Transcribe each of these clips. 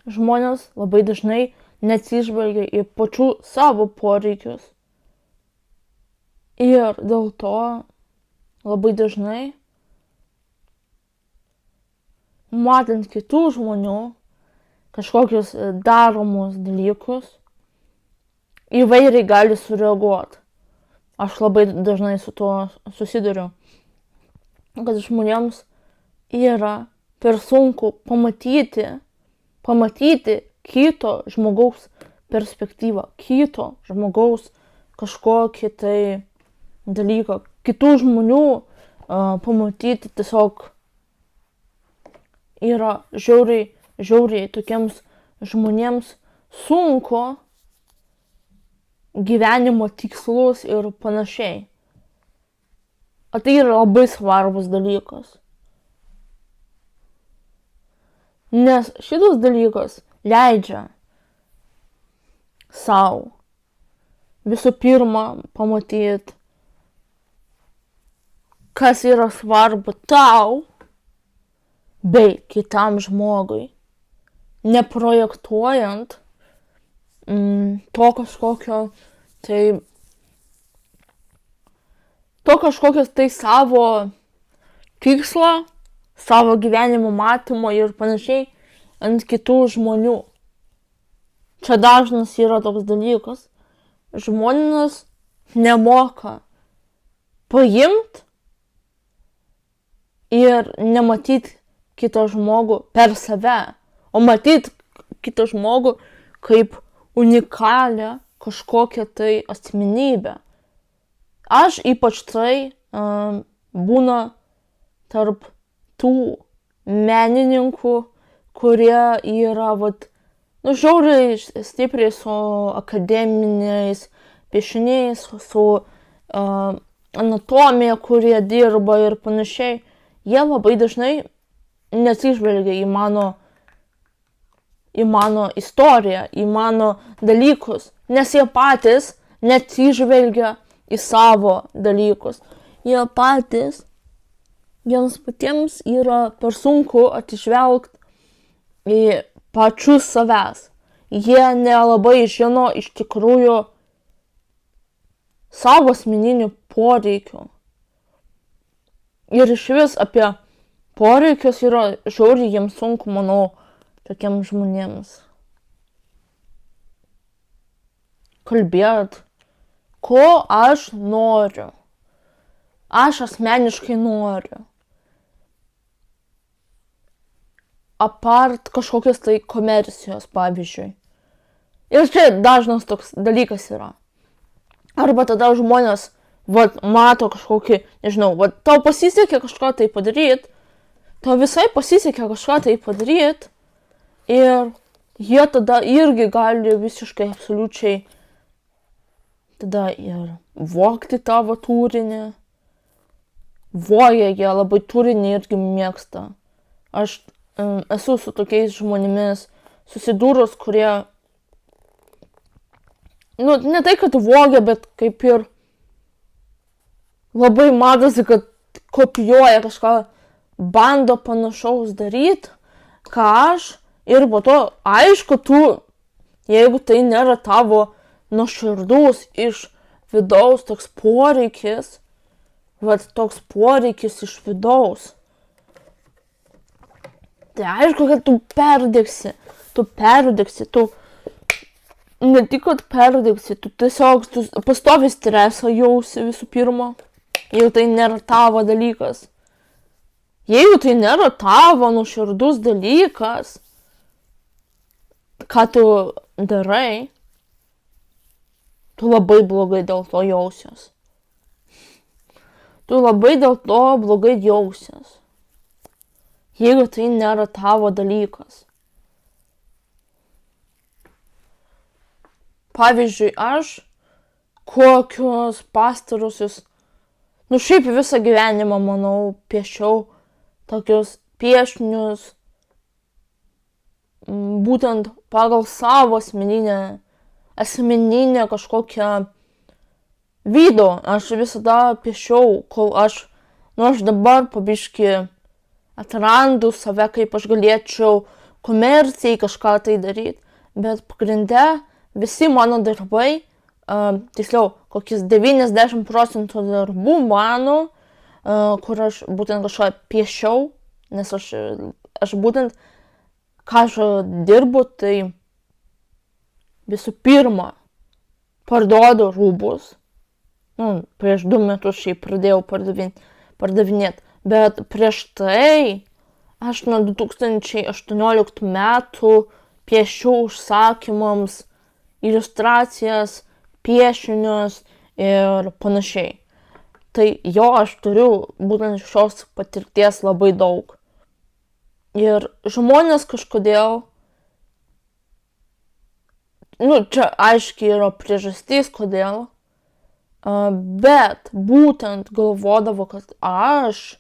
žmonės labai dažnai neatsižvelgia į pačių savo poreikius. Ir dėl to labai dažnai, matant kitų žmonių kažkokius daromus dalykus, įvairiai gali sureaguoti. Aš labai dažnai su tuo susiduriu, kad žmonėms yra per sunku pamatyti kito žmogaus perspektyvą, kito žmogaus kažkokį tai dalyką, kitų žmonių pamatyti tiesiog yra žiauriai tokiems žmonėms sunku gyvenimo tikslus ir panašiai. O tai yra labai svarbus dalykas. Nes šitas dalykas leidžia sau visų pirma pamatyti, kas yra svarbu tau bei kitam žmogui, neprojektuojant to kažkokios tai savo tikslą, savo gyvenimo matymo ir panašiai ant kitų žmonių. Čia dažnas yra toks dalykas. Žmonės nemoka paimti ir nematyti kito žmogų per save, o matyti kito žmogų kaip unikalią kažkokią tai asmenybę. Aš ypač tai būna tarp tų menininkų, kurie yra žiauriai stipriai su akademiniais piešiniais, su anatomija, kurie dirba ir panašiai. Jie labai dažnai neatsižvelgia į mano istoriją, į mano dalykus, nes jie patys neatsižvelgia į savo dalykus. Jiems patiems yra per sunku atsižvelgti į pačius savęs. Jie nelabai žino iš tikrųjų savo asmeninių poreikių. Ir iš vis apie poreikius yra žiauriai jiems sunku, manau, tokiems žmonėms kalbėt, ko aš noriu. Aš asmeniškai noriu. Apart kažkokios tai komercijos, pavyzdžiui. Ir čia dažnas toks dalykas yra. Arba tada žmonės mato kažkokį, nežinau, tau pasisekė kažką tai padaryti, tau visai pasisekė kažką tai padaryti, ir jie tada irgi gali visiškai absoliučiai tada ir vogti tavo turinį. Voja jie labai turinį irgi mėgsta. Aš esu su tokiais žmonėmis susidūrus, kurie, ne tai, kad vogia, bet kaip ir labai matosi, kad kopijuoja kažką, bando panašaus daryti, ką aš, ir po to, aišku, jeigu tai nėra tavo nuoširdus iš vidaus toks poreikis, toks poreikis iš vidaus, tai aišku, kad tu perdegsi, tu ne tik, kad perdegsi, tu tiesiog pastovi stresą jausi visų pirma, jeigu tai nėra tavo dalykas. Jeigu tai nėra tavo nuoširdus dalykas, ką tu darai, tu labai blogai dėl to jausies. Jeigu tai nėra tavo dalykas. Pavyzdžiui, aš kokius pastarusius, šiaip visą gyvenimą, manau, piešiau tokius piešinius, būtent pagal savo asmeninę kažkokią video. Aš visada piešiau, kol aš dabar po biškį atrandu save, kaip aš galėčiau komercijai kažką tai daryti, bet pagrinde visi mano darbai, tiksliau, kokius 90% darbų mano, kur aš būtent kažką piešiau, nes aš būtent, ką aš dirbu, tai visų pirma parduodu rūbus. Prieš 2 metus šiaip pradėjau pardavinėti, bet prieš tai aš nuo 2018 metų piešiu užsakymams iliustracijas, piešinius ir panašiai. Tai jo, aš turiu būtent šios patirties labai daug. Ir žmonės kažkodėl, čia aiškiai yra priežastys, kodėl, bet būtent galvodavo, kad aš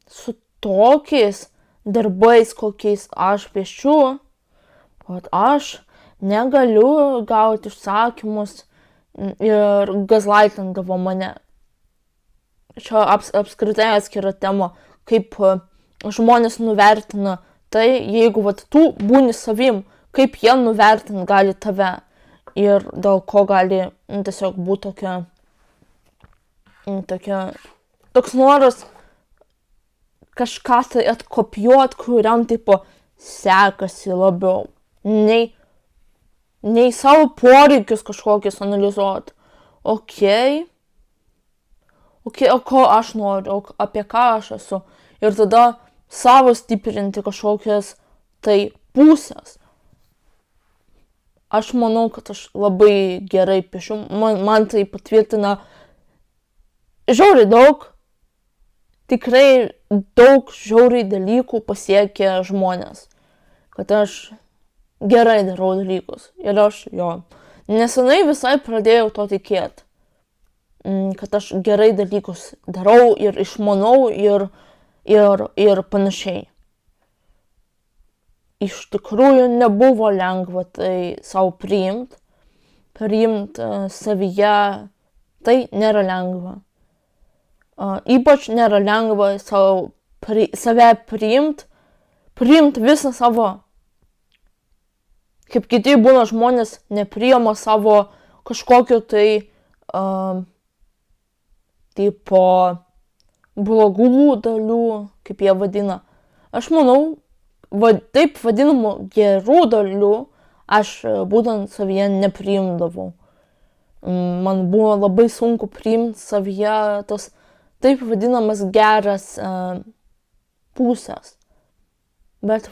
su tokiais darbais, kokiais aš piešiu, kad aš negaliu gauti užsakymus ir gazlaitindavo mane. Čia apskritai atskira tema, kaip žmonės nuvertina tai, jeigu tu būni savim, kaip jie nuvertinti gali tave ir dėl ko gali tiesiog būti toks noras kažką tai atkopijuot, kuriam sekasi labiau, nei savo poreikius kažkokius analizuot. O ko aš noriu, apie ką aš esu. Ir tada savo stiprinti kažkokias tai pusės. Aš manau, kad aš labai gerai piešiu. Man tai patvirtina žiauriai daug, tikrai daug žiauriai dalykų pasiekia žmonės. Kad aš gerai darau dalykus. Ir aš nesenai visai pradėjau to tikėti. Kad aš gerai dalykus darau ir išmanau ir panašiai. Iš tikrųjų nebuvo lengva tai savo priimti. Savyje tai nėra lengva. Ypač nėra lengva save priimti visą savo. Kaip kiti būna žmonės nepriima savo kažkokio tai blogų dalių, kaip jie vadina. Aš manau, taip vadinamų gerų dalių aš būtent savyje nepriimdavau. Man buvo labai sunku priimti savyje tas taip vadinamas geras pusės. Bet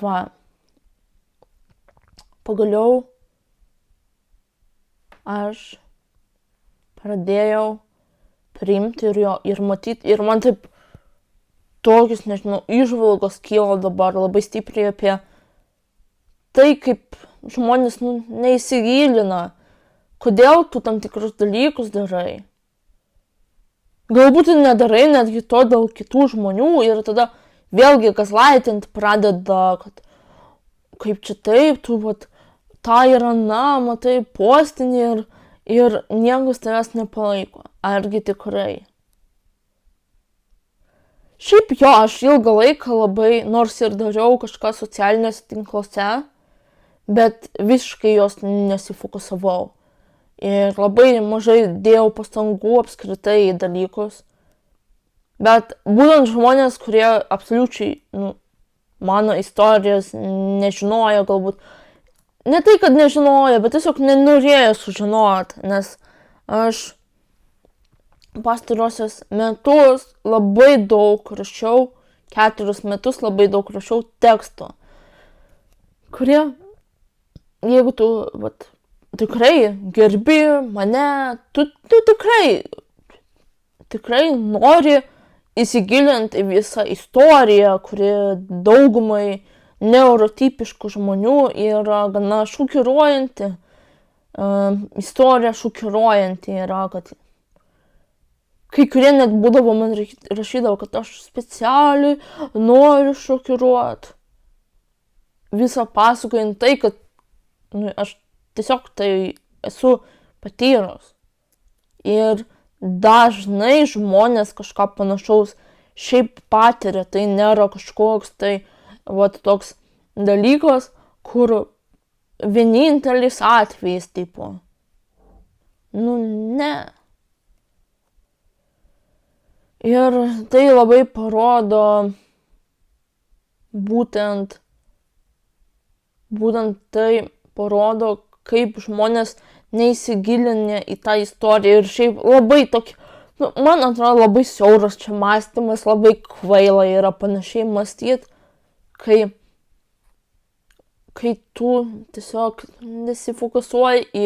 pagaliau aš pradėjau priimti ir matyti, ir man taip tokius, įžvalgos kyla dabar labai stipriai apie tai, kaip žmonės neįsigilina, kodėl tu tam tikrus dalykus darai. Galbūt nedarai netgi to dėl kitų žmonių ir tada vėlgi gazlaitinti pradeda, kad kaip čia taip, tu tą ir aną, matai, postinį ir niekas tavęs nepalaiko. Argi tikrai? Šiaip aš ilgą laiką labai, nors ir dariau kažką socialiniuose tinkluose, bet visiškai jos nesifokusavau. Ir labai mažai dėjau pastangų apskritai į dalykus. Bet būtent žmonės, kurie absoliučiai mano istorijos nežinojo galbūt, ne tai, kad nežinojo, bet tiesiog nenorėjo sužinoti, nes aš pastarosius metus labai daug rašiau, 4 metus labai daug rašiau tekstų, kurie, jeigu tu tikrai gerbi mane, tu tikrai nori įsigilinti į visą istoriją, kuri daugumai neurotipiškų žmonių yra gana šokiruojanti. Istorija šokiruojanti yra, kad kai kurie net būdavo man rašydavo, kad aš specialiai noriu šokiruoti. Visą pasakojant tai, kad aš tiesiog tai esu patyrus. Ir dažnai žmonės kažką panašaus šiaip patiria, tai nėra kažkoks tai toks dalykas, kur vienintelis atvejis, tipo. Nu, ne. Ir tai labai parodo būtent tai parodo, kaip žmonės neįsigilinę į tą istoriją ir šiaip labai tokį, man atrodo, labai siauras čia mąstymas, labai kvaila yra panašiai mąstyti, kai tu tiesiog nesifokusuoji į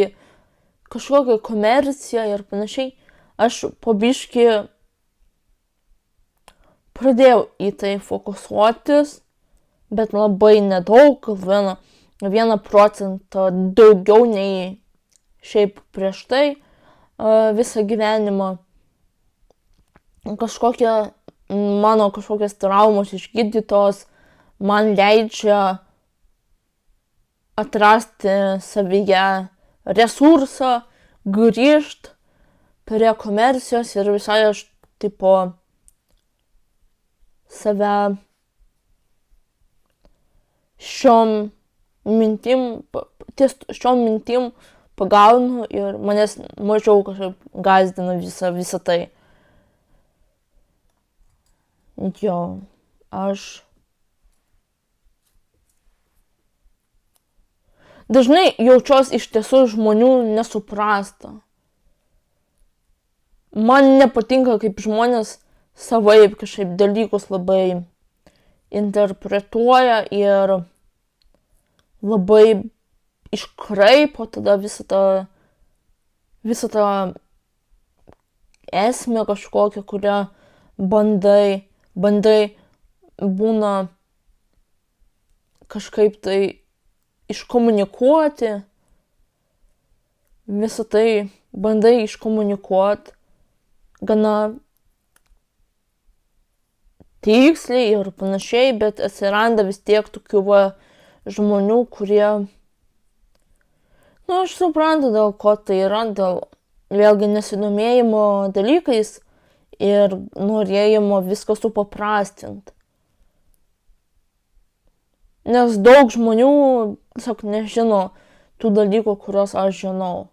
kažkokią komerciją ir panašiai. Aš po biškį pradėjau į tai fokusuotis, bet labai nedaug, gal 1% daugiau nei šiaip prieš tai visą gyvenimą. Mano kažkokios traumos išgydytos man leidžia atrasti savyje resursą, grįžt prie komercijos ir visai aš tipo save šiom mintim pagaunu ir manęs mažiau kažkaip gąsdina visą tai. Jo, aš dažnai jaučiuosi iš tiesų žmonių nesuprasta. Man nepatinka, kaip žmonės savaip kažkaip dalykus labai interpretuoja ir labai iškraipo tada visą tą esmę kažkokią, kurią bandai būna kažkaip tai iškomunikuoti, visą tai bandai iškomunikuoti gana tiksliai ir panašiai, bet atsiranda vis tiek tokių žmonių, kurie, aš suprantu, dėl ko tai yra, dėl vėlgi nesidomėjimo dalykais ir norėjimo viską supaprastinti. Nes daug žmonių tiesiog nežino tų dalykų, kuriuos aš žinau.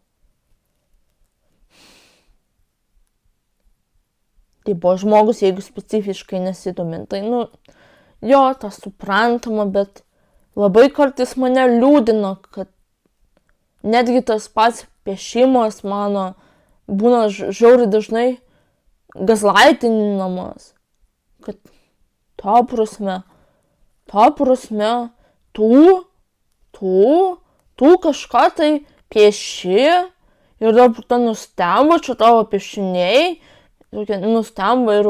Tipo, žmogus, jeigu specifiškai nesidomi, tai, jo, tas suprantama, bet labai kartais mane liūdina, kad netgi tas pats piešimas mano būna žiauriai dažnai gazlaitinamas, kad ta prasme, tu kažką tai pieši ir dabar ta nustemba, čia tavo piešiniai, tokia nustemba ir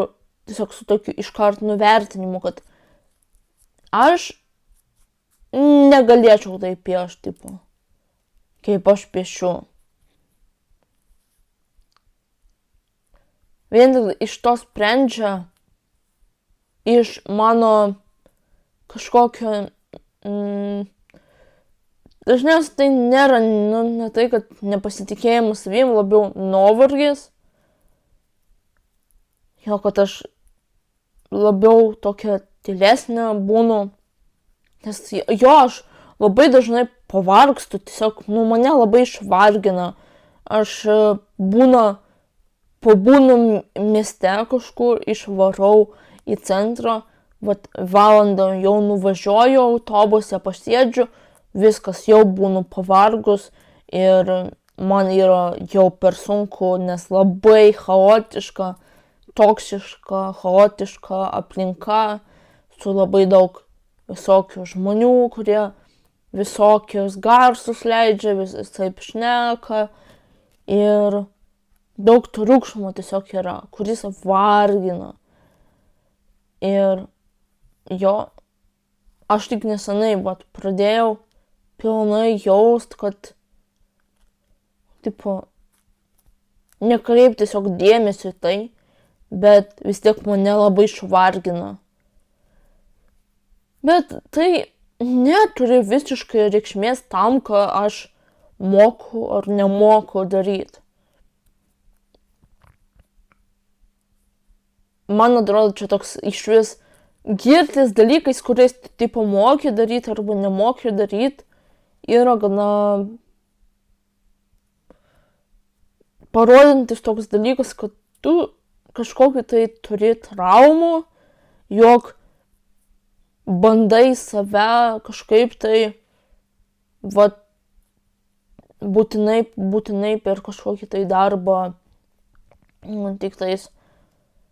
tiesiog su tokiu iškart nuvertinimu, kad aš negalėčiau tai piešti, tipo, kaip aš piešiu. Vien tik iš to sprendžia iš mano kažkokio, dažniausiai tai nėra, ne tai, kad nepasitikėjimas savim, labiau nuovargis, jo, kad aš labiau tokia tylesnė būnu, nes aš labai dažnai pavargstu, tiesiog, mane labai išvargina, aš pabūnu mieste kažkur, išvarau į centrą, valandą jau nuvažiuoju autobuse, pasėdžiu, viskas, jau būnu pavargus ir man yra jau per sunku, nes labai chaotiška, toksiška, chaotiška aplinka, su labai daug visokių žmonių, kurie visokius garsus leidžia, visaip šneka ir daug triukšmo tiesiog yra, kuris vargina. Ir jo, aš tik nesenai pradėjau pilnai jaust, kad tipo, nekreipti tiesiog dėmesio į tai, bet vis tiek mane labai išvargina. Bet tai neturi visiškai reikšmės tam, ką aš moku ar nemoku daryti. Man atrodo, čia toks išvis girtis dalykais, kuriais tu tipo moki daryti arba nemoki daryti, yra gana parodantis toks dalykas, kad tu kažkokį tai turi traumų, jog bandai save kažkaip tai vat, būtinai per kažkokį tai darbą tik tais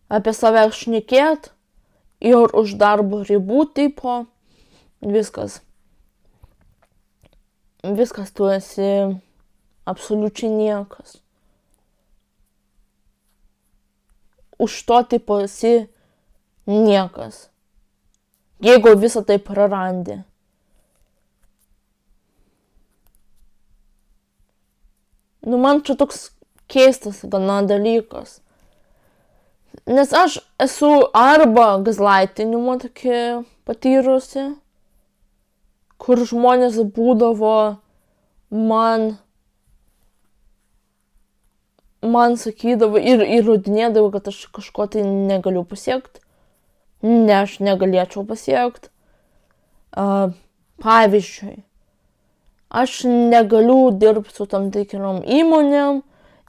apie save šnekėt ir už darbo ribų tipo viskas tu esi absoliučiai niekas. Už to tipo esi niekas, jeigu visą tai prarandi. Man čia toks keistas gana dalykas. Nes aš esu arba gazlaitinimo tokia patyrusi, kur žmonės būdavo man sakydavo ir įrodinėdavo, kad aš kažko tai negaliu pasiekti, ne aš negalėčiau pasiekti. Pavyzdžiui, aš negaliu dirbti su tam tikrom įmonėm,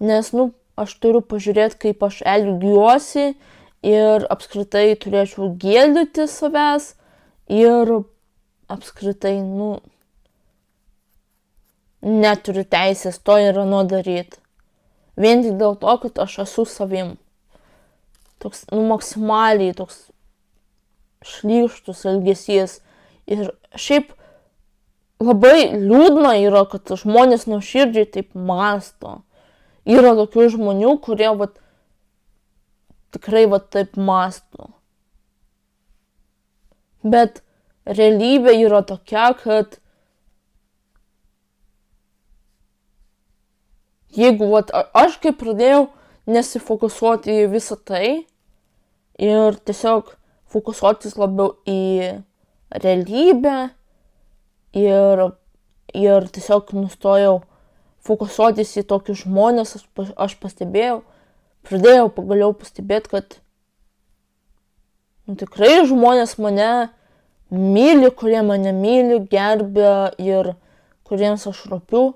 nes, aš turiu pažiūrėti, kaip aš elgiuosi ir apskritai turėčiau gėdyti savęs ir apskritai, neturiu teisės to ir ano daryti. Vien tik dėl to, kad aš esu savim. Toks, maksimaliai toks šlykštus elgesys. Ir šiaip labai liūdna yra, kad žmonės nuoširdžiai taip mąsto. Yra tokių žmonių, kurie tikrai taip mąsto. Bet realybė yra tokia, kad jeigu aš kaip pradėjau nesifokusuoti į visą tai ir tiesiog fokusuotis labiau į realybę ir tiesiog nustojau fokusuotis į tokius žmonės, aš pradėjau pagaliau pastebėti, kad tikrai žmonės mane myli, kurie mane myli, gerbia ir kuriems aš rūpiu.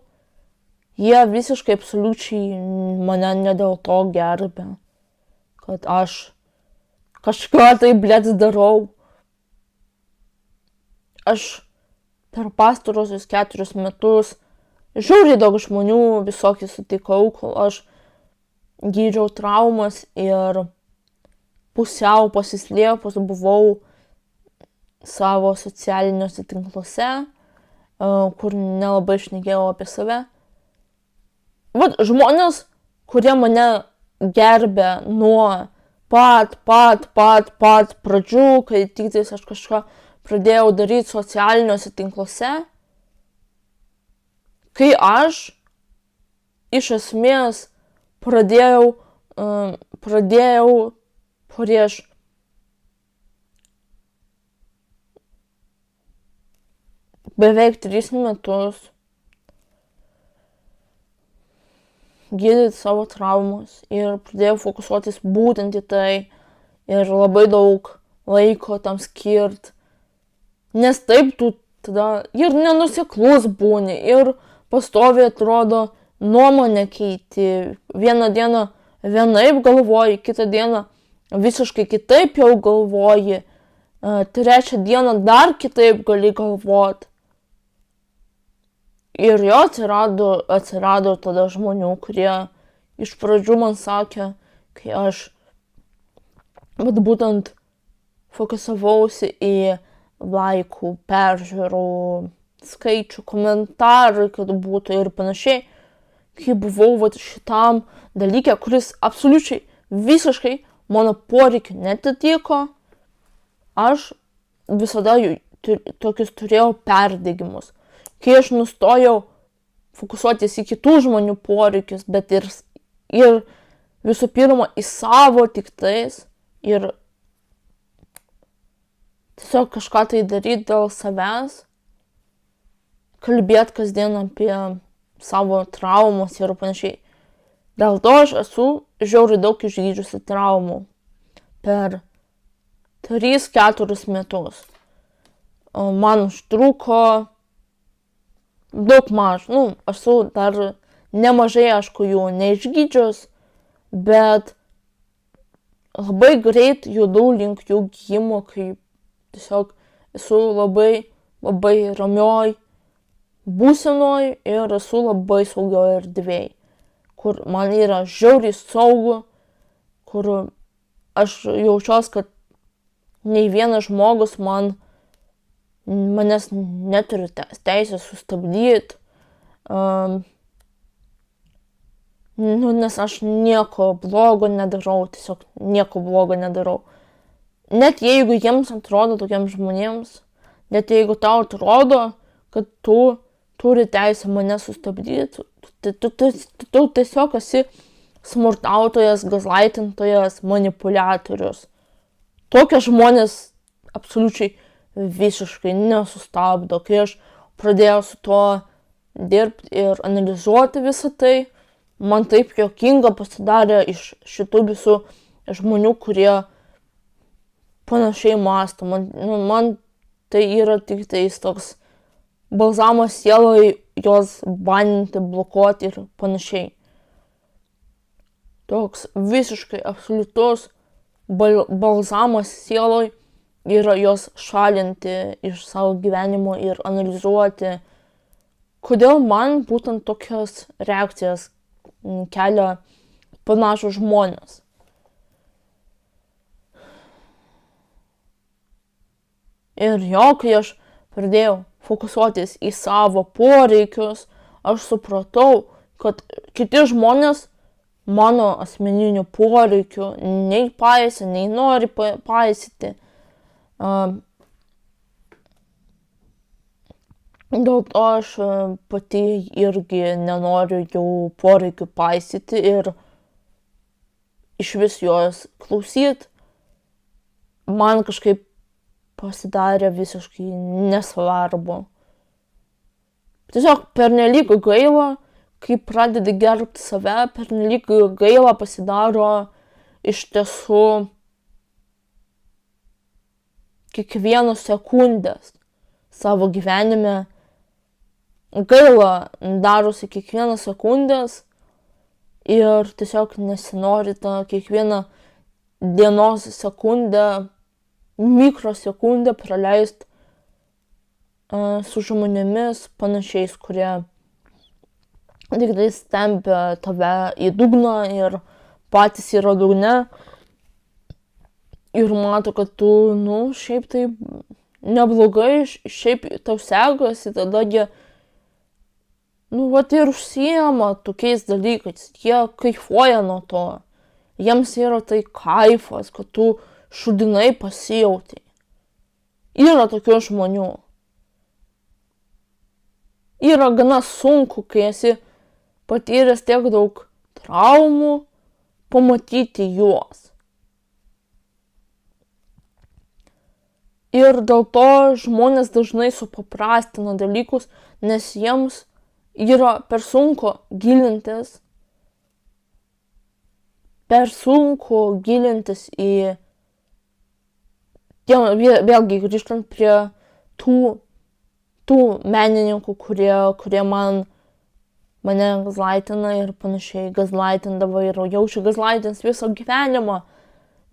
Jie visiškai absoliučiai mane ne dėl to gerbia, kad aš kažką tai darau. Aš per pastarosius 4 metus žiauriai daug žmonių visokį sutikau, kol aš gydžiau traumas ir pusiau pasislėpus buvau savo socialiniuose tinkluose, kur nelabai šnekėjau apie save. Žmonės, kurie mane gerbė nuo pat pradžių, kai tik tais aš kažką pradėjau daryti socialiniuose tinkluose, kai aš iš esmės pradėjau prieš beveik 3 metus gydyti savo traumas ir pradėjau fokusuotis būtent į tai ir labai daug laiko tam skirt. Nes taip tu tada ir nenuseklus būni ir pastoviai atrodo nuomonę keiti. Vieną dieną vienaip galvoji, kitą dieną visiškai kitaip jau galvoji, trečią dieną dar kitaip gali galvoti. Ir jo atsirado tada žmonių, kurie iš pradžių man sakė, kai aš būtent fokusavausi į laikų, peržiūrų, skaičių, komentarų, kad būtų ir panašiai, kai buvau šitam dalyke, kuris absoliučiai visiškai mano poreikių netitiko, aš visada tokius turėjau perdegimus. Kai aš nustojau fokusuotis į kitų žmonių poreikius, bet ir visų pirma į savo tik tais ir tiesiog kažką tai daryti dėl savęs, kalbėti kasdien apie savo traumas ir panašiai. Dėl to aš esu žiauriai daug išgydžiusi traumų per 3-4 metus. Man užtruko daug maž, esu dar nemažai, aišku, jų neišgydžius, bet labai greit judau link jų gijimo, kai tiesiog esu labai ramioj būsenoj ir esu labai saugioj erdvėj, kur man yra žiauriai saugu, kur aš jaučiuos, kad nei vienas žmogus manęs neturi teisės sustabdyti, nes aš nieko blogo nedarau, tiesiog nieko blogo nedarau. Net jeigu jiems atrodo tokiems žmonėms, net jeigu tau atrodo, kad tu turi teisę mane sustabdyti, tu tiesiog esi smurtautojas, gazlaitintojas, manipuliatorius. Tokie žmonės absoliučiai visiškai nesustabdo. Kai aš pradėjau su tuo dirbti ir analizuoti visą tai, man taip juokinga pasidarė iš šitų visų žmonių, kurie panašiai mąsto. Man tai yra tik tais toks balzamas sielai, jos baninti, blokuoti ir panašiai. Toks visiškai absoliutus balzamas sielai yra jos šalinti iš savo gyvenimo ir analizuoti, kodėl man būtent tokias reakcijas kelia panašus žmonės. Ir kai aš pradėjau fokusuotis į savo poreikius, aš supratau, kad kiti žmonės mano asmeninių poreikių nei paisė, nei nori paisyti. Dėl to aš pati irgi nenoriu jų poreikių paisyti ir išvis juos klausyti. Man kažkaip pasidarė visiškai nesvarbu. Tiesiog pernelyg gaila, kai pradedi gerbti save, pernelyg gaila pasidaro iš tiesų kiekvienos sekundės savo gyvenime. Gaila darosi kiekvienas sekundės ir tiesiog nesinori tą kiekvieną dienos sekundę, mikrosekundę praleisti su žmonėmis panašiais, kurie tik tai tempia tave į dugną ir patys yra dugne ir mato, kad tu, šiaip tai neblogai, šiaip tau sekasi, tada jie, ir užsiema tokiais dalykais, jie kaifuoja nuo to, jiems yra tai kaifas, kad tu šudinai pasijauti. Yra tokių žmonių. Yra gana sunku, kai esi patyręs tiek daug traumų, pamatyti juos. Ir dėl to žmonės dažnai supaprastina dalykus, nes jiems yra per sunku gilintis į, vėlgi grįžtant prie tų menininkų, kurie mane gazlaitina ir panašiai gazlaitindavo ir jaučia gazlaitins visą gyvenimą,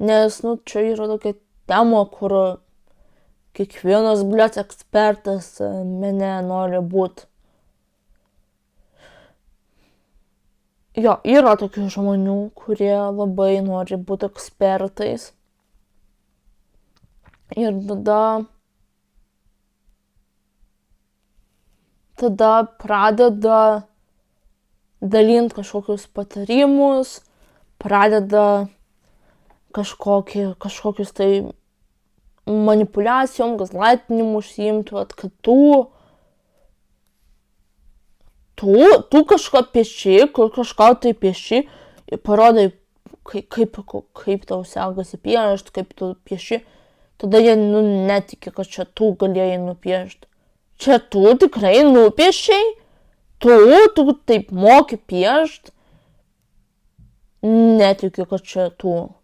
nes, čia yra tokia tema, kur kiekvienas ekspertas mene nori būti. Yra tokių žmonių, kurie labai nori būti ekspertais. Ir tada pradeda dalinti kažkokius patarimus, pradeda kažkokius tai manipuliacijom, gazlaitinimu užsiimti, kad tu kažką pieši, kažką tai pieši ir parodai, kaip tau sekasi piešti, kaip tu pieši. Tada jie netiki, kad čia tu galėjai nupiešti. Čia tu tikrai nupiešiai? Tu taip moki piešti? Netikiu, kad čia tu.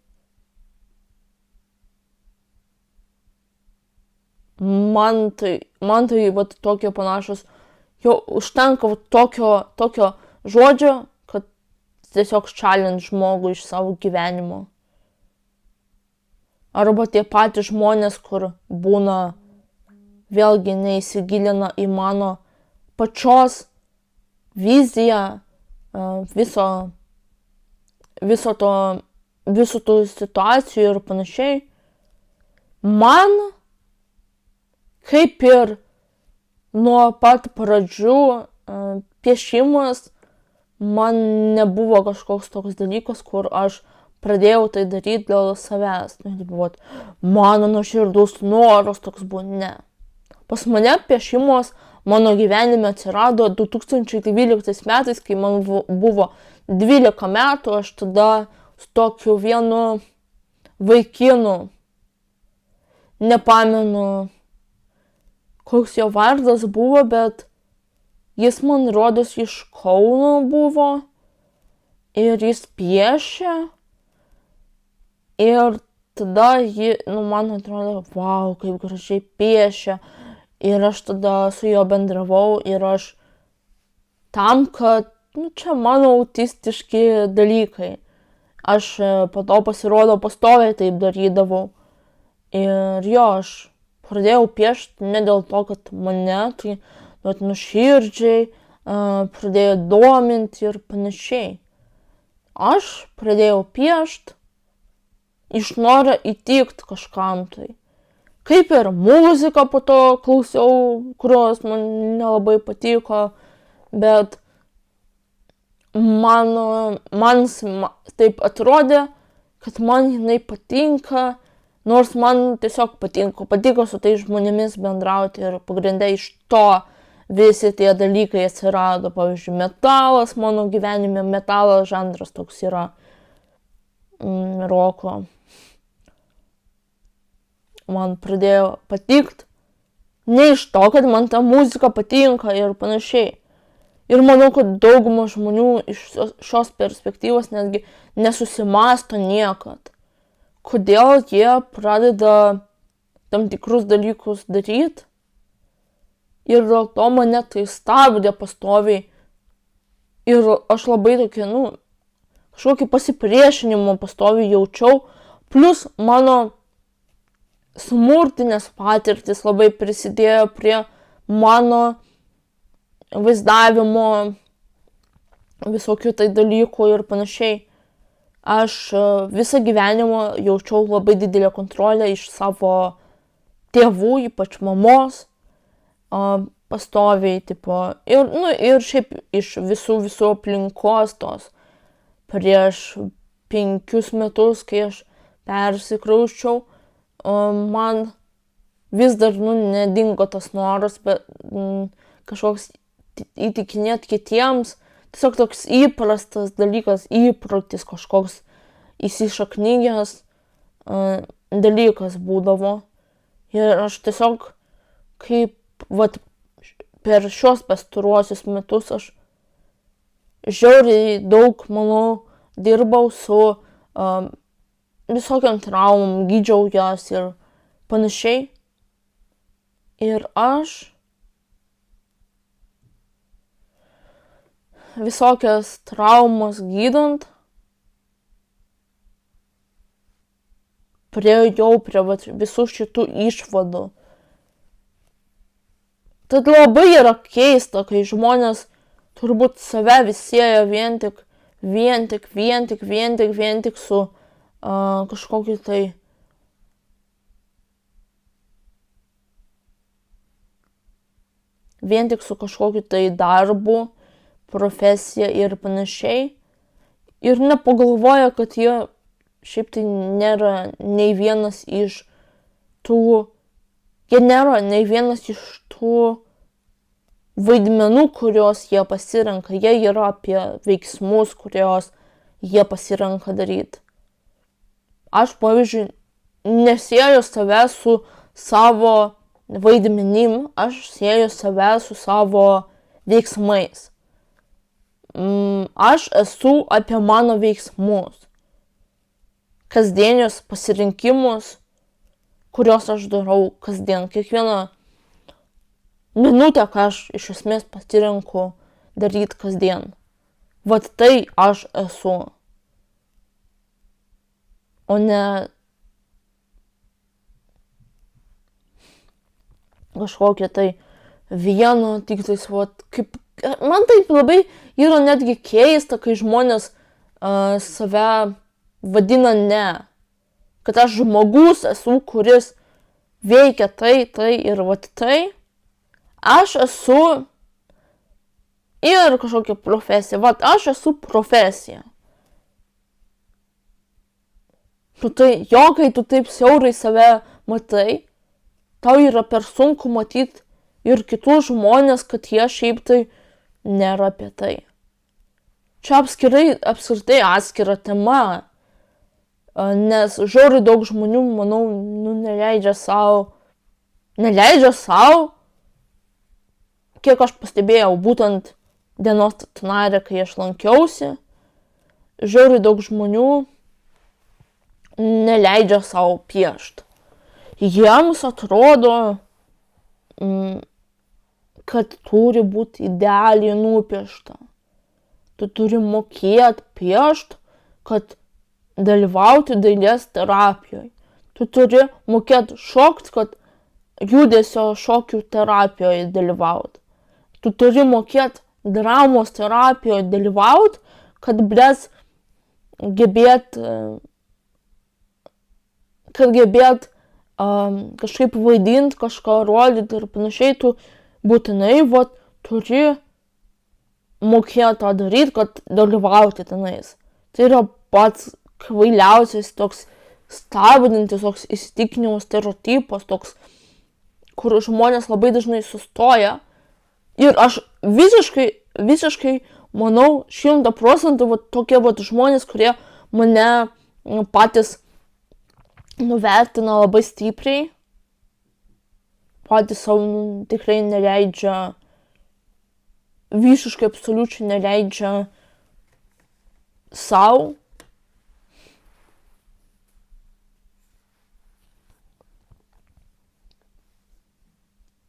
man tai vat tokie panašus, jau užtenka vat tokio žodžio, kad tiesiog challenge žmogų iš savo gyvenimo. Arba tie patys žmonės, kur būna, vėlgi neįsigilina į mano pačios viziją, visų tų situacijų ir panašiai. Man, kaip ir nuo pat pradžių, piešimas man nebuvo kažkoks toks dalykas, kur aš pradėjau tai daryti dėl savęs. Mano nuoširdus noras toks buvo, ne. Pas mane piešimas mano gyvenime atsirado 2012 metais, kai man buvo 12 metų, aš tada su tokiu vienu vaikinu, nepamenu, koks jo vardas buvo, bet jis man rodos iš Kauno buvo ir jis piešė. Ir tada man atrodo, vau, kaip gražiai piešia. Ir aš tada su juo bendravau ir aš tam, kad, čia mano autistiški dalykai. Aš po to pasirodo pastoviai taip darydavau. Ir jo, aš pradėjau piešti ne dėl to, kad mane, tai nuoširdžiai pradėjo dominti ir panašiai. Aš pradėjau piešti iš noro įtikti kažkam tai. Kaip ir muziką po to klausiau, kurios man nelabai patiko, bet man taip atrodė, kad man jinai patinka, nors man tiesiog patiko su tais žmonėmis bendrauti ir pagrinde iš to visi tie dalykai atsirado. Pavyzdžiui, metalas mano gyvenime, metalo žanras toks yra roko. Man pradėjo patikti ne iš to, kad man ta muzika patinka ir panašiai. Ir manau, kad dauguma žmonių iš šios perspektyvos netgi nesusimasto niekad. Kodėl jie pradeda tam tikrus dalykus daryti. Ir dėl to mane tai stabdė pastoviai. Ir aš labai tokį, kažkokį pasipriešinimą pastoviai jaučiau. Plus mano smurtinės patirtis labai prisidėjo prie mano vaizdavimo visokių tai dalykų ir panašiai. Aš visą gyvenimą jaučiau labai didelę kontrolę iš savo tėvų, ypač mamos, pastoviai, ir šiaip iš visų aplinkos tos. Prieš 5 metus, kai aš persikrausčiau, man vis dar nedingo tas noras, bet kažkoks įtikinėti kitiems, tiesiog toks įprastas dalykas, įprotis kažkoks įsišaknyjęs dalykas būdavo. Ir aš tiesiog kaip per šios pastaruosius metus aš žiauriai daug, manau, dirbau su visokiam traumom, gydžiau jas ir panašiai. Ir aš visokias traumas gydant priėjau prie visų šitų išvadų. Tad labai yra keista, kai žmonės turbūt save vis sieja vien tik su kažkokiu tai darbu, profesija ir panašiai. Ir nepagalvoja, kad jie šiaip tai nėra nei vienas iš tų vaidmenų, kuriuos jie pasirenka. Jie yra apie veiksmus, kuriuos jie pasirenka daryti. Aš, pavyzdžiui, nesieju save su savo vaidmenim, aš sieju save su savo veiksmais. Aš esu apie mano veiksmus, kasdienius pasirinkimus kuriuos aš darau kasdien. Kiekvieną minutę, ką aš iš esmės pasirenku daryti kasdien. Vat tai aš esu. O ne kažkokia tai vieno, tik tais, vat, kaip, man taip labai yra netgi keista, kai žmonės save vadina ne. Kad aš žmogus esu, kuris veikia tai ir vat tai. Aš esu ir kažkokia profesija. Vat aš esu profesija. Tai jo, kai tu taip siaurai save matai, tau yra per sunku matyti ir kitus žmonės, kad jie šiaip tai nėra apie tai. Čia apskritai atskira tema, nes žiauriai daug žmonių, manau, neleidžia savo, kiek aš pastebėjau, būtent dienos stacionare, kai aš lankiausi, žiauriai daug žmonių neleidžia savo piešti. Jiems atrodo, kad turi būti idealiai nupiešta. Tu turi mokėti piešti, kad dalyvauti dailės terapijoje. Tu turi mokėti šokti, kad judesio šokių terapijoje dalyvauti. Tu turi mokėti dramos terapijoje dalyvauti, kad gebėt kažkaip vaidinti, kažką rodyti ir panašiai, tu būtinai turi mokėti tą daryti, kad dalyvauti tenais. Tai yra pats kvailiausias toks stabdantis, toks įsitikinimo stereotipas, toks, kur žmonės labai dažnai sustoja. Ir aš visiškai manau 100% tokie žmonės, kurie mane patys nuvertina labai stipriai, patys savo tikrai neleidžia, visiškai absoliučiai neleidžia savo.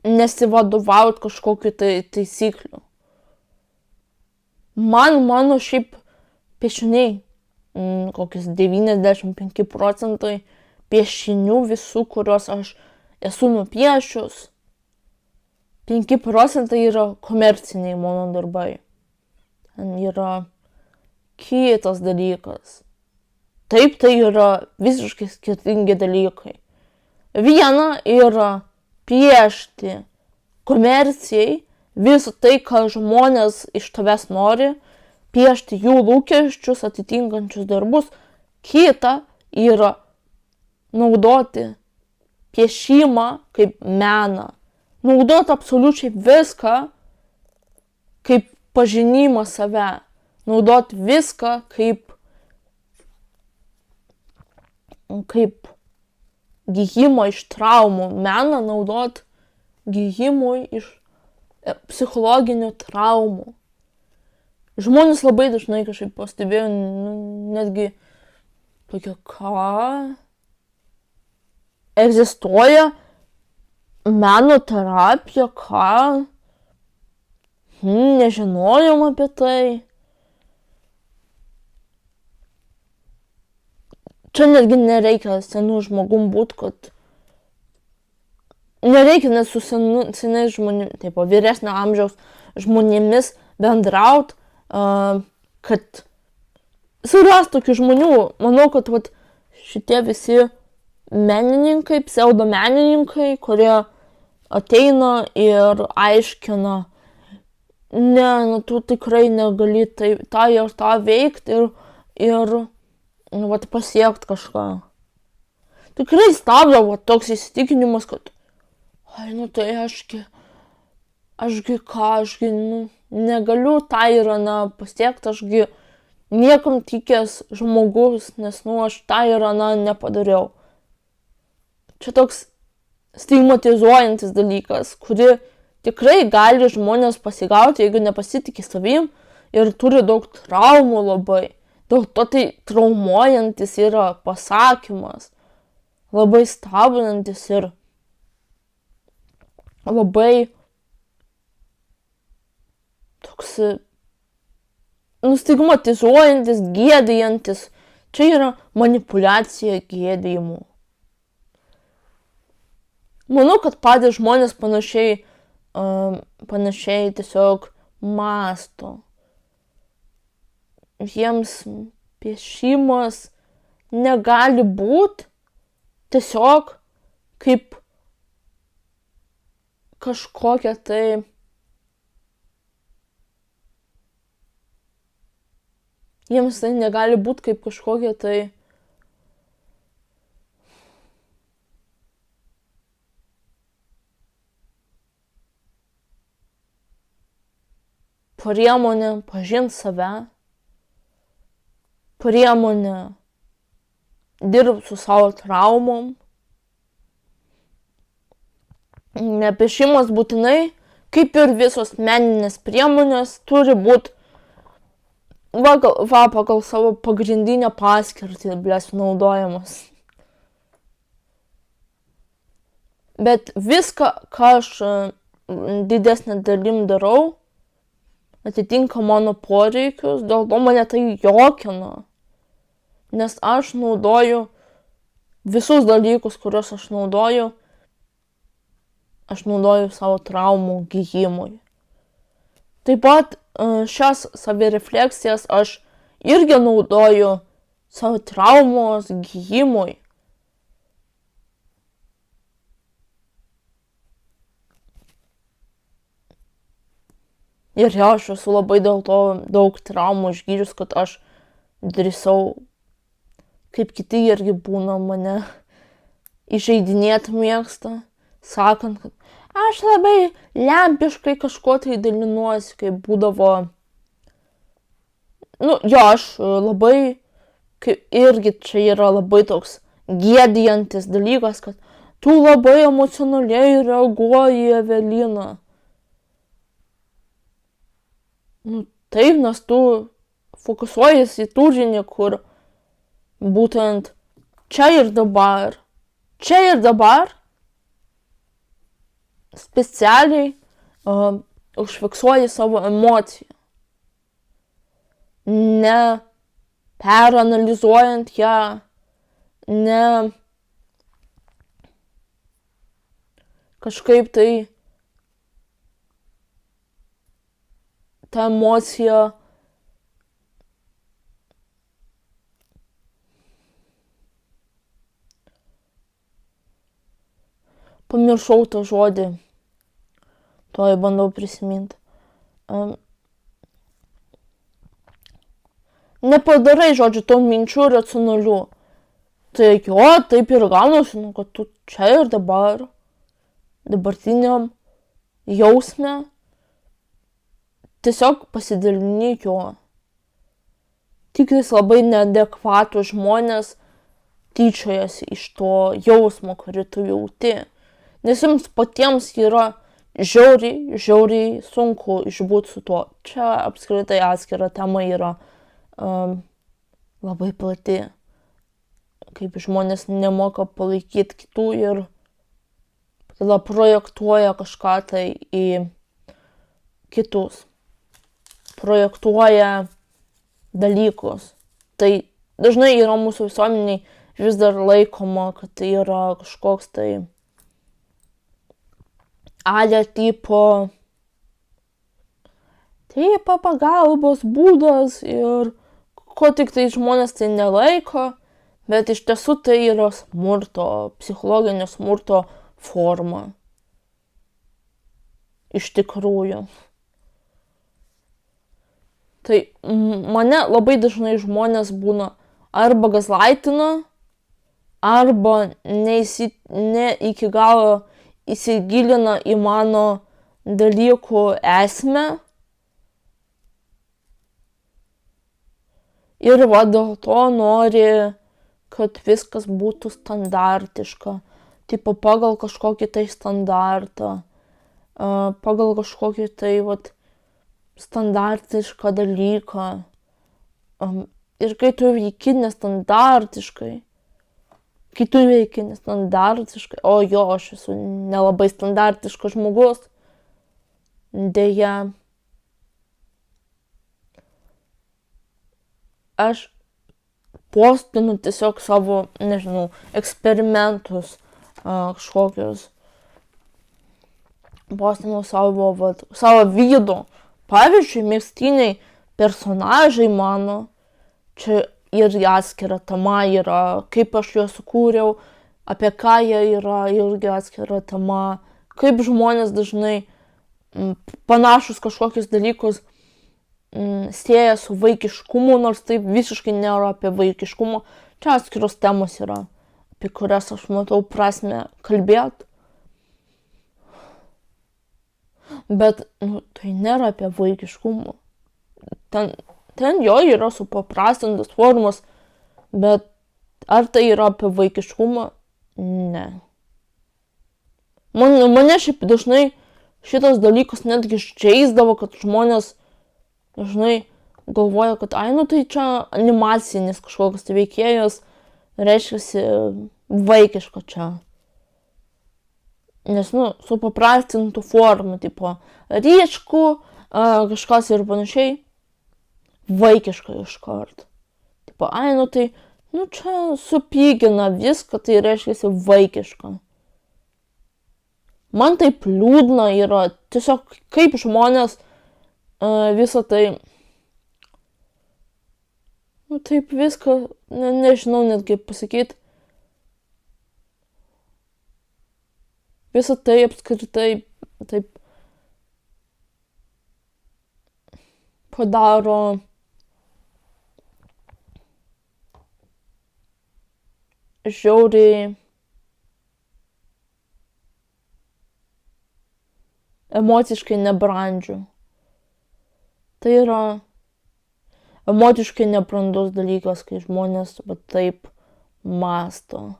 Nesivadovauti kažkokiu taisykliu. Mano šiaip piešiniai, kokius 95% piešinių visų, kuriuos aš esu nupiešius, 5% yra komerciniai mano darbai. Ten yra kitas dalykas. Taip, tai yra visiškai skirtingi dalykai. Viena yra piešti komercijai visą tai, ką žmonės iš tavęs nori, piešti jų lūkesčius, atitinkančius darbus. Kita yra naudoti piešimą kaip meną. Naudoti absoliučiai viską kaip pažinimą save. Naudoti viską kaip gijimo iš traumų. Meną naudoti gijimui iš psichologinių traumų. Žmonės labai dažnai kažkaip pastebėjo, netgi tokia, ką? Egzistuoja meno terapija, ką? Nežinojom apie tai. Čia netgi nereikia senų žmogum būt, kad nereikia net su senais žmonėmis, taip, vyresnio amžiaus žmonėmis bendraut, kad suras tokių žmonių. Manau, kad šitie visi menininkai, pseudomenininkai, kurie ateina ir aiškina, tu tikrai negali tą ir tą veikti ir pasiekti kažką. Tikrai stabdo toks įsitikinimas, kad tai ašgi negaliu tą ir aną pasiekti, ašgi niekam tikęs žmogus, nes aš tą ir aną nepadariau. Čia toks stigmatizuojantis dalykas, kurį tikrai gali žmonės pasigauti, jeigu nepasitikė savim ir turi daug traumų labai. Dėl to tai traumuojantis yra pasakymas. labai stabdantis ir labai toks stigmatizuojantis, gėdijantis. Čia yra manipuliacija gėdijimu. Manau, kad patys žmonės panašiai tiesiog mąsto. Jiems piešimas negali būti tiesiog kaip kažkokia tai jiems tai negali būti kaip kažkokia tai priemonė pažinti save, priemonė dirbti su savo traumom. Nepiešimas būtinai, kaip ir visos meninės priemonės, turi būti pagal savo pagrindinę paskirtį naudojamas. Bet viską, ką aš didesnę dalim darau, atitinka mano poreikius, dėl to mane tai jokina. Nes aš naudoju visus dalykus, kuriuos aš naudoju savo traumų gijimui. Taip pat šias savirefleksijas aš irgi naudoju savo traumos gijimui. Ir aš esu labai dėl to daug traumų išgydžius, kad aš drįsau, kaip kiti irgi būna mane įžeidinėti mėgsta, sakant, kad aš labai lempiškai kažko tai dalinuosi, kaip būdavo. Aš labai, irgi čia yra labai toks gėdijantis dalykas, kad tu labai emocionaliai reaguoji į Eveliną. Taip, nes tu fokusuojasi į turinį, kur būtent čia ir dabar specialiai užfiksuoji savo emociją. Ne peranalizuojant ją, ne kažkaip tai ta emocija pamiršau tą žodį, tuoj bandau prisiminti. Nepadarai, žodžiu, tų minčių racionalių. Tai taip ir gaunasi, kad tu čia ir dabar, dabartiniam jausme, tiesiog pasidalini jo. Tiktais labai neadekvatų žmonės tyčiojasi iš to jausmo, kurį tu jauti. Nes jums patiems yra žiauriai sunku išbūti su tuo. Čia apskritai atskira tema yra labai plati. Kaip žmonės nemoka palaikyti kitų ir tada projektuoja kažką tai į kitus. Projektuoja dalykus. Tai dažnai yra mūsų visuomeniai vis dar laikoma, kad tai yra kažkoks tai tipo pagalbos būdas ir ko tik tai žmonės tai nelaiko, bet iš tiesų tai yra psichologinio smurto forma. Iš tikrųjų. Tai mane labai dažnai žmonės būna arba gazlaitina, arba ne iki galo įsigilina į mano dalykų esmę. Ir dėl to nori, kad viskas būtų standartiška. Tipo pagal kažkokį tai standartą. Pagal kažkokį tai standartišką dalyką. Ir kai tu veiki nestandartiškai, kai tu veiki nestandartiškai, o jo, aš esu nelabai standartiškas žmogus, deja, aš postinu tiesiog savo, nežinau, eksperimentus, kažkokius, postinu savo vydo. Pavyzdžiui, mėgstiniai personažai mano, čia irgi atskira tema yra, kaip aš juos sukūriau, apie ką jie yra, irgi atskira tema, kaip žmonės dažnai panašus kažkokius dalykus sieja su vaikiškumu, nors tai visiškai nėra apie vaikiškumą. Čia atskiros temos yra, apie kurias aš matau prasmę kalbėti. Bet tai nėra apie vaikiškumą. Ten jo yra supaprastintas formas, bet ar tai yra apie vaikiškumą? Ne. Mane šiaip dažnai šitas dalykas netgi žeisdavo, kad žmonės dažnai galvoja, kad tai čia animacinis kažkoks veikėjas, reiškiasi vaikiška čia. Nes, supaprastintų formų, tipo, ryškų, kažkas ir panašiai, vaikiška iškart. Tipo, tai, čia supygina viską, tai reiškiasi vaikiška. Man taip liūdna yra, tiesiog kaip žmonės visą tai, taip viską, nežinau net kaip pasakyti, visą tai apskritai taip padaro žiauriai emociškai nebrandžių. Tai yra emociškai nebrandus dalykas, kai žmonės taip mąsto.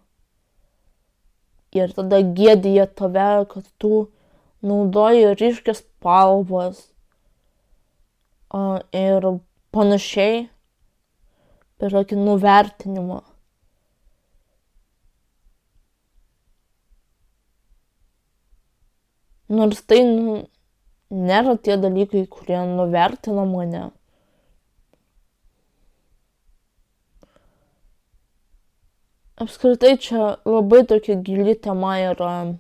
Ir tada gėdija tave, kad tu naudoji ryškias spalvas ir panašiai per tokį nuvertinimą. Nors tai nėra tie dalykai, kurie nuvertina mane. Apskritai čia labai tokia gili tema yra.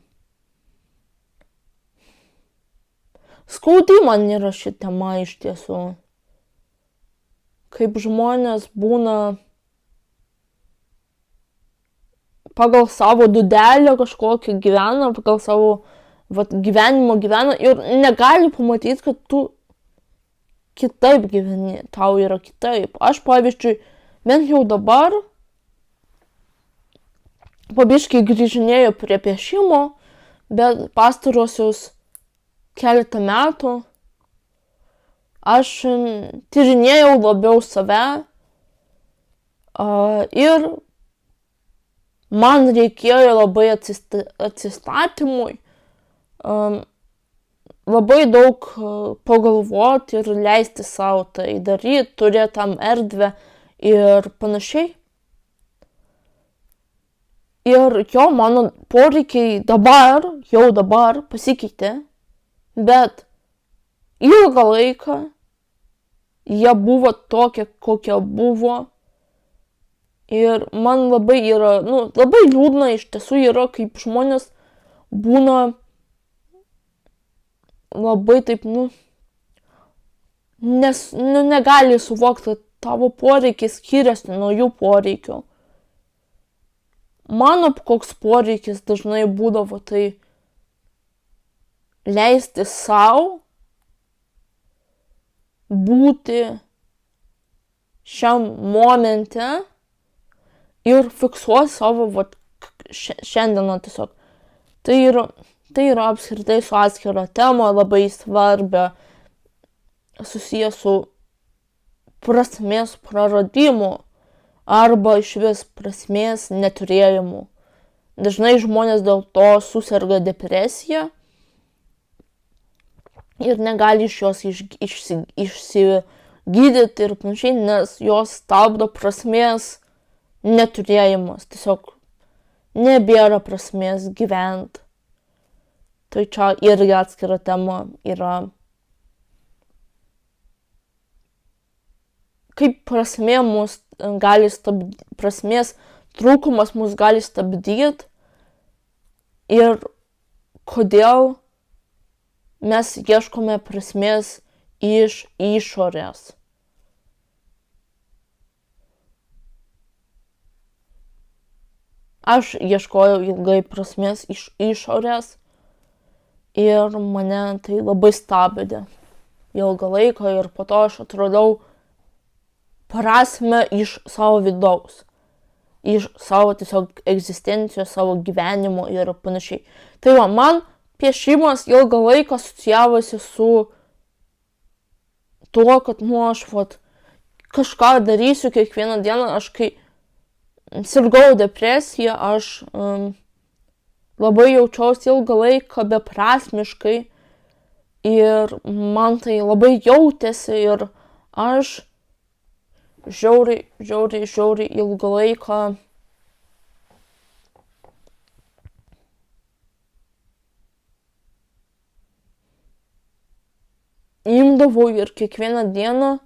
Skaudi man yra ši tema iš tiesų. Kaip žmonės būna pagal savo dūdelę kažkokią gyvena, pagal savo gyvenimo gyvena ir negali pamatyti, kad tu kitaip gyveni, tau yra kitaip. Aš, pavyzdžiui, bent jau dabar pabiškai grįžinėjau prie piešimo, bet pastarosius keletą metų aš tyrinėjau labiau save ir man reikėjo labai atsistatymui, labai daug pagalvoti ir leisti savo tai daryti, turėti tam erdvę ir panašiai. Ir mano poreikiai jau dabar pasikeitė, bet ilgą laiką jie buvo tokie, kokie buvo. Ir man labai yra, labai liūdna iš tiesų yra, kaip žmonės būna labai taip, negali suvokti, kad tavo poreikiai skiriasi nuo jų poreikių. Mano koks poreikis dažnai būdavo tai leisti sau būti šiam momente ir fiksuoti savo šiandieną tiesiog. Tai yra apskritai su atskira tema, labai svarbia, susijęs su prasmės praradimu arba išvis prasmės neturėjimu. Dažnai žmonės dėl to suserga depresija ir negali iš jos išsigydyti ir panašiai, nes jos stabdo prasmės neturėjimas. Tiesiog nebėra prasmės gyventi. Tai čia irgi atskira tema yra. Kaip prasmės trūkumas mus gali stabdyti ir kodėl mes ieškome prasmės iš išorės. Aš ieškojau ilgai prasmės iš išorės ir mane tai labai stabdė ilgą laiką ir po to aš atradau prasmę iš savo vidaus, iš savo tiesiog egzistencijos, savo gyvenimo ir panašiai. Tai va, man piešimas ilgą laiką asocijavosi su tuo, kad aš kažką darysiu kiekvieną dieną. Aš kai sirgau depresiją, aš labai jaučiausi ilgą laiką beprasmiškai ir man tai labai jautėsi ir aš žiauriai ilgą laiką imdavau ir kiekvieną dieną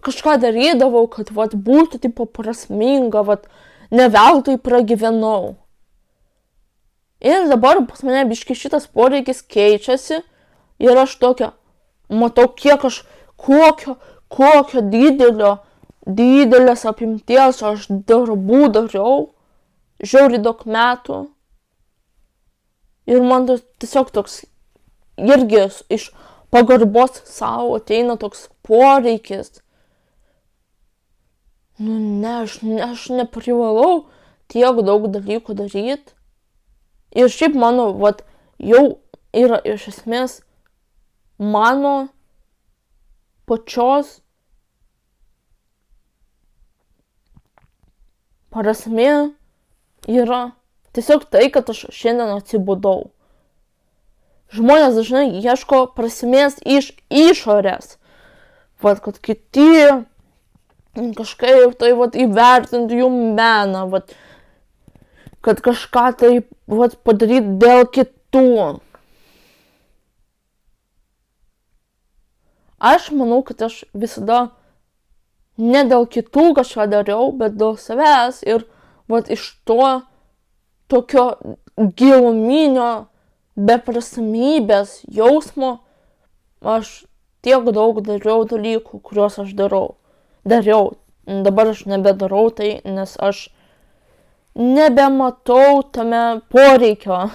kažką darydavau, kad būtų prasminga, ne veltui pragyvenau. Ir dabar pas mane biškį šitas poreikis keičiasi ir aš matau, kiek aš kokio didelės apimties aš darbų dariau, žiauriai daug metų. Ir man tiesiog toks irgi iš pagarbos savo ateina toks poreikis. Aš neprivalau tiek daug dalykų daryti. Ir šiaip mano, jau yra iš esmės mano pačios prasmė yra tiesiog tai, kad aš šiandien atsibudau. Žmonės dažnai ieško prasmės iš išorės. Kad kiti kažkaip tai įvertinti jų meną, kad kažką tai padaryti dėl kitų. Aš manau, kad aš visada ne dėl kitų kažką dariau, bet dėl savęs ir iš to tokio giluminio beprasmybės jausmo aš tiek daug dariau dalykų, kuriuos aš dariau. Dabar aš nebedarau tai, nes aš nebematau tame poreikio.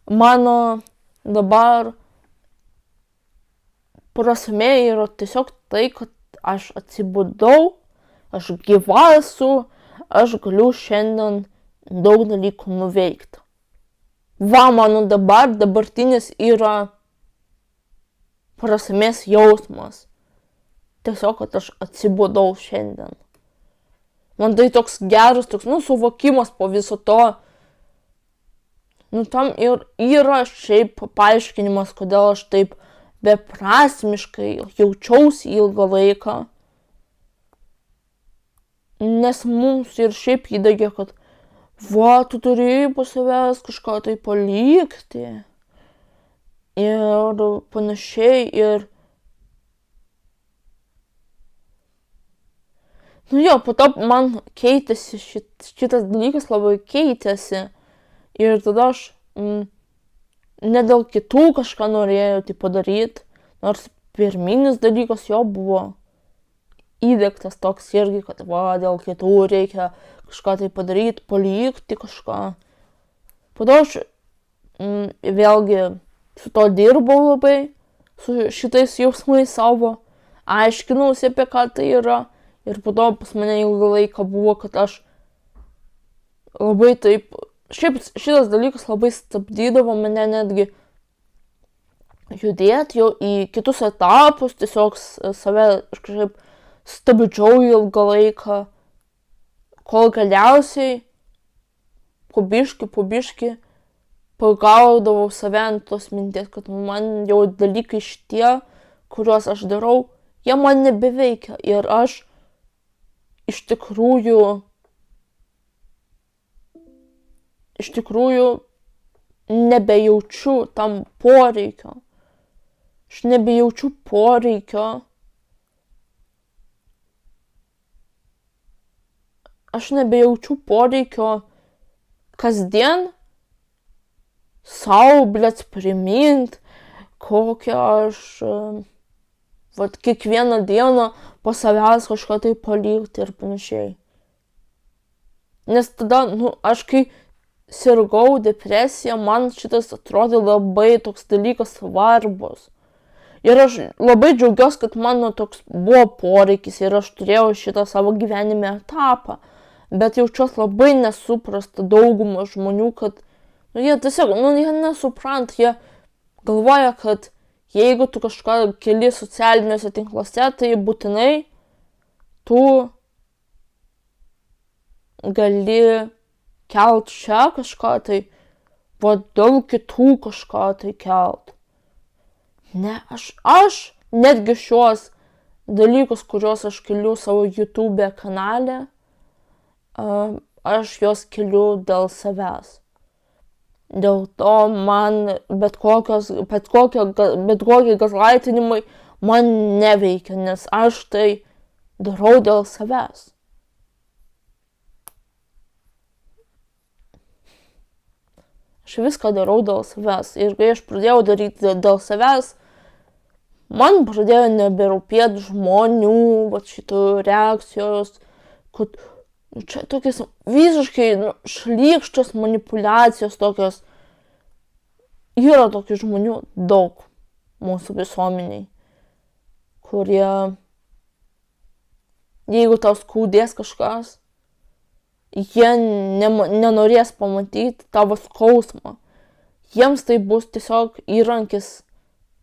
Mano dabar prasmė yra tiesiog tai, kad aš atsibudau, aš gyva esu, aš galiu šiandien daug dalykų nuveikti. Mano dabartinis yra prasmės jausmas. Tiesiog, kad aš atsibudau šiandien. Man tai toks geras, suvokimas po viso to. Tam ir yra šiaip paaiškinimas, kodėl aš taip beprasmiškai jaučiausi ilgą laiką. Nes mums ir šiaip įdegė, kad tu turi po savęs kažką tai palikti. Ir panašiai ir po to man keitėsi šitas dalykas, labai keitėsi. Ir tada aš ne dėl kitų kažką norėjau tai padaryti, nors pirminis dalykas jo buvo įdiegtas toks irgi, kad dėl kitų reikia kažką tai padaryti, palikti kažką. Po to aš vėlgi su to dirbau labai, su šitais jausmais savo, aiškinausi apie ką tai yra. Ir po to pas mane ilgą laiką buvo, kad aš labai taip, šiaip šitas dalykas labai stabdydavo mane netgi judėti jau į kitus etapus, tiesiog save kažkaip stabdžiau ilgą laiką, kol galiausiai po biškį pagaudavau save ant tos minties, kad man jau dalykai šitie, kuriuos aš darau, jie man nebeveikia ir aš iš tikrųjų iš tikrųjų nebejaučiu tam poreikio. Aš nebejaučiu poreikio. Aš nebejaučiu poreikio kasdien sau, blėt, primint, kokią aš, vat, kiekvieną dieną po savęs kažką tai palikti ir panašiai. Nes tada, aš kai sirgau depresiją, man šitas atrodė labai toks dalykas svarbus. Ir aš labai džiaugiuosi, kad mano toks buvo poreikis ir aš turėjau šitą savo gyvenime etapą. Bet jaučiuosi labai nesuprasta daugumą žmonių, kad, jie tiesiog, jie nesupranta, jie galvoja, kad jeigu tu kažką keli socialiniuose tinkluose, tai būtinai tu gali kelt čia kažką, tai daug kitų kažką tai kelt. Ne, aš netgi šios dalykus, kuriuos aš keliu savo YouTube kanale, aš juos keliu dėl savęs. Dėl to man bet kokie gazlaitinimai man neveikia, nes aš tai darau dėl savęs. Aš viską darau dėl savęs. Ir kai aš pradėjau daryti dėl savęs, man pradėjo neberūpėti žmonių, šitų reakcijos, kad čia tokios visiškai šlykščios manipuliacijos tokios. Yra tokių žmonių daug mūsų visuomeniai, kurie, jeigu tau skaudės kažkas, jie nenorės pamatyti tavo skausmą. Jiems tai bus tiesiog įrankis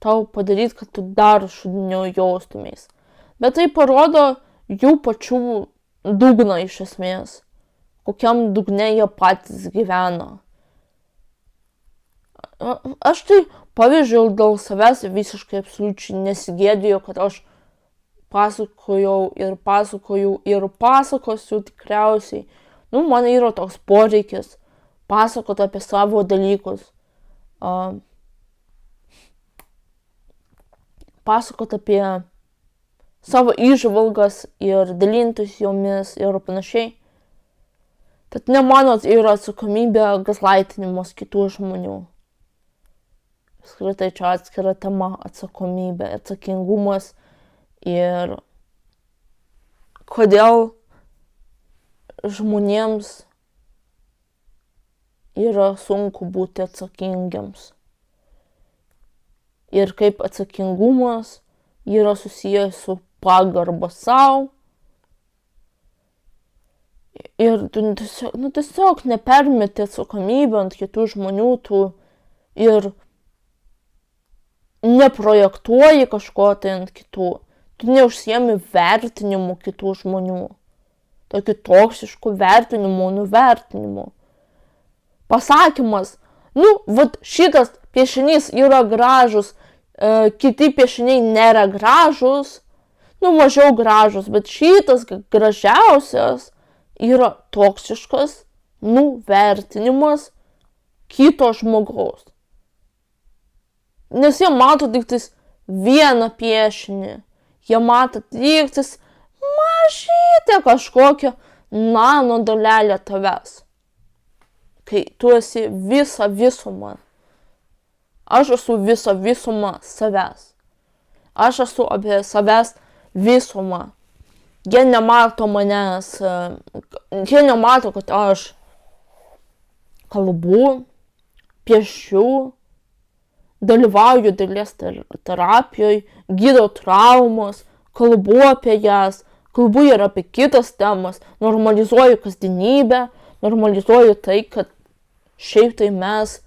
tau padaryti, kad tu dar šudiniau jaustumės. Bet tai parodo jų pačių dugną iš esmės. Kokiam dugne jie patys gyvena. Aš tai, pavyzdžiui, dėl savęs visiškai absoliučiai nesigėdėjau, kad aš pasakojau ir pasakosiu tikriausiai. Man yra toks poreikis pasakoti apie savo dalykus. Pasakoti apie savo įžvalgas ir dalintis jomis ir panašiai. Tad ne mano yra atsakomybė gazlaitinimas kitų žmonių. Skritai čia atskira tema - atsakomybė, atsakingumas ir kodėl žmonėms yra sunku būti atsakingiams. Ir kaip atsakingumas yra susijęs su pagarba sau. Ir tu tiesiog nepermeti atsakomybę ant kitų žmonių, tu ir neprojektuoji kažko tai ant kitų. Tu neužsiemi vertinimu kitų žmonių. Tokiu toksišku vertinimu, nuvertinimu. Pasakymas, šitas piešinys yra gražus, kiti piešiniai nėra gražus, mažiau gražus, bet šitas gražiausias yra toksiškas nuvertinimas kito žmogaus. Nes jie mato tik tais vieną piešinį, jie mato tik tais mažytę kažkokią nano dalelę tavęs. Kai tu esi visa visuma. Aš esu visa visuma savęs. Aš esu apie savęs visumą. Jie nemato manęs, jie nemato, kad aš kalbu, piešiu, dalyvauju dailės terapijoje, gydau traumas, kalbu apie jas, kalbu ir apie kitas temas, normalizuoju kasdienybę, normalizuoju tai, kad šiaip tai mes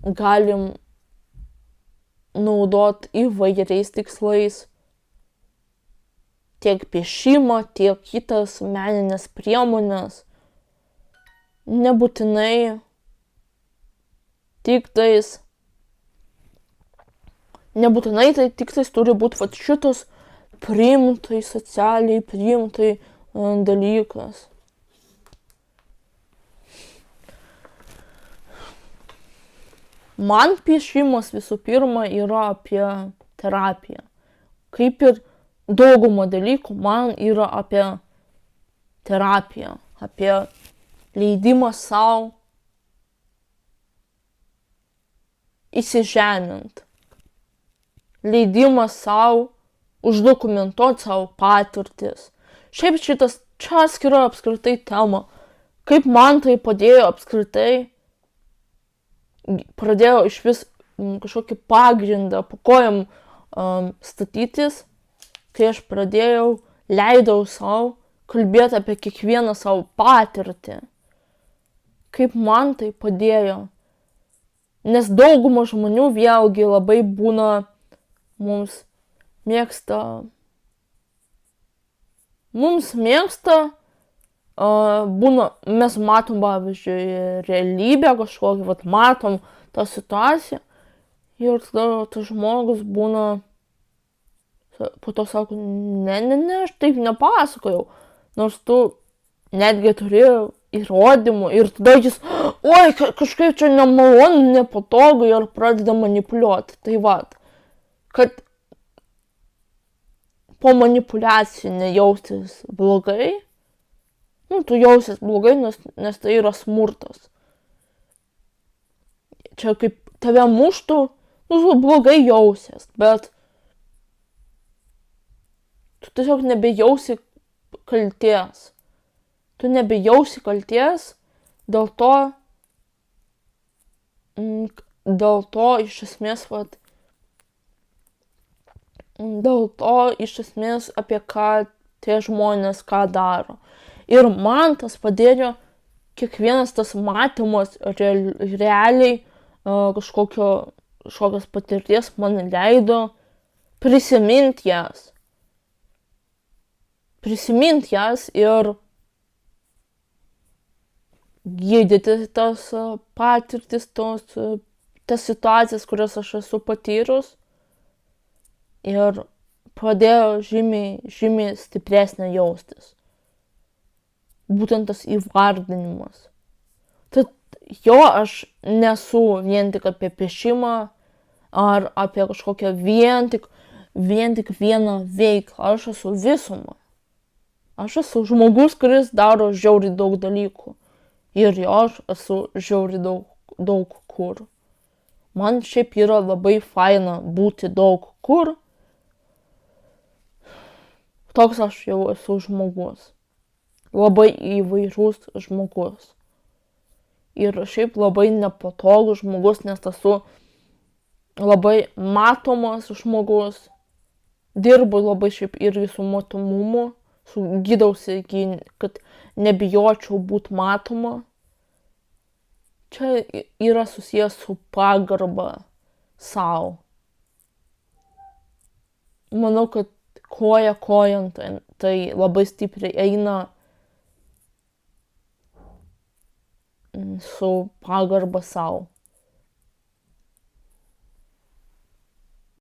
galim naudot įvairiais tikslais tiek piešimą, tiek kitas meninės priemonės. Nebūtinai tai tik tais turi būti šitas priimtai, socialiai priimtai dalykas. man piešimas visų pirma yra apie terapiją. Kaip ir daugumą dalykų man yra apie terapiją, apie leidimą savo įsižemint, leidimą savo uždokumentuoti savo patirtis. Šiaip čia atskira apskritai tema, kaip man tai padėjo apskritai, pradėjo iš vis kažkokį pagrindą po kojom statytis, kai aš leidau savo kalbėti apie kiekvieną savo patirtį. Kaip man tai padėjo. Nes dauguma žmonių vėlgi labai būna, mums mėgsta, būna, mes matom, pavyzdžiui, realybę kažkokią, matom tą situaciją ir tada tas žmogus būna, po to sako, ne, aš taip nepasakojau, nors tu netgi turi įrodymų ir tada jis, oi, kažkaip čia nemalonu, nepatogu ir pradeda manipuliuoti. Tai kad po manipuliacijų nejaustis blogai, tu jausies blogai, nes tai yra smurtas. Čia kaip tave muštų, tu blogai jausies, bet tu tiesiog nebejausi kalties. Tu nebejausi kalties, dėl to iš esmės, apie ką tie žmonės ką daro. Ir man tas padėjo, kiekvienas tas matymas realiai kažkokios patirties man leido prisiminti jas ir gydyti tas patirtis, tas situacijas, kurias aš esu patyrus, ir pradėjo žymiai stipresnė jaustis. Būtent tas įvardinimas. Tad aš nesu vien tik apie piešimą ar apie kažkokią vien tik vieną veiklą. Aš esu visuma. Aš esu žmogus, kuris daro žiauriai daug dalykų. Ir aš esu žiauriai daug kur. Man šiaip yra labai faina būti daug kur. Toks aš jau esu žmogus. Labai įvairus žmogus. Ir šiaip labai nepatogus žmogus, nes esu labai matomas žmogus. Dirbu labai šiaip irgi su matomumu. Gydausi, kad nebijočiau būti matoma. Čia yra susijęs su pagarba sau. Manau, kad koja kojon tai labai stipriai eina su pagarba sau.